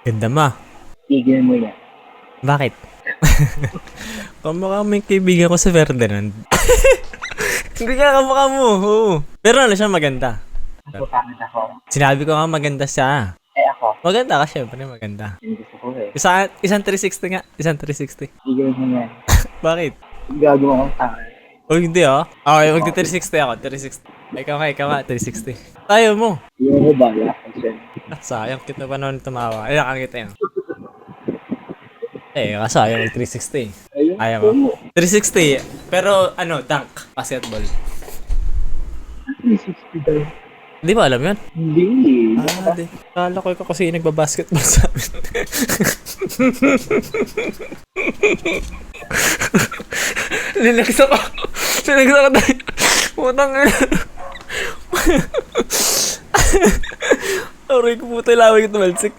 Ganda ma. Tigil mo yan. Bakit? Kamukha mo yung kaibigan ko sa Ferdinand. Hindi ka kamukha mo. Oo. Pero ano siya maganda. Ako pangit ako. Sinabi ko nga maganda siya. Eh ako, Maganda ka syempre, maganda. yung gusto ko eh. Isang 360 nga. Isang 360. Tigil mo yan. Bakit? Gagawa kong tanga. Oh, hindi ah. Okay, magti-360 ako. 360. Ikaw nga, 360. Tayo mo. Yung ko bala. Kasi, Sayang, kita pa naman tumawa. Ay, nakakita yun. Sayang yung 360. ayun Ayaw ko. mo. 360, pero dunk. Basketball. 360 daw. Di ba alam yun? Hindi. Di. Kala ko ikaw kasi nagbabasketball sa amin. Linagis ako. Linagis ako tayo. Putang ina. Aray ko puta, laway ko tumalsik.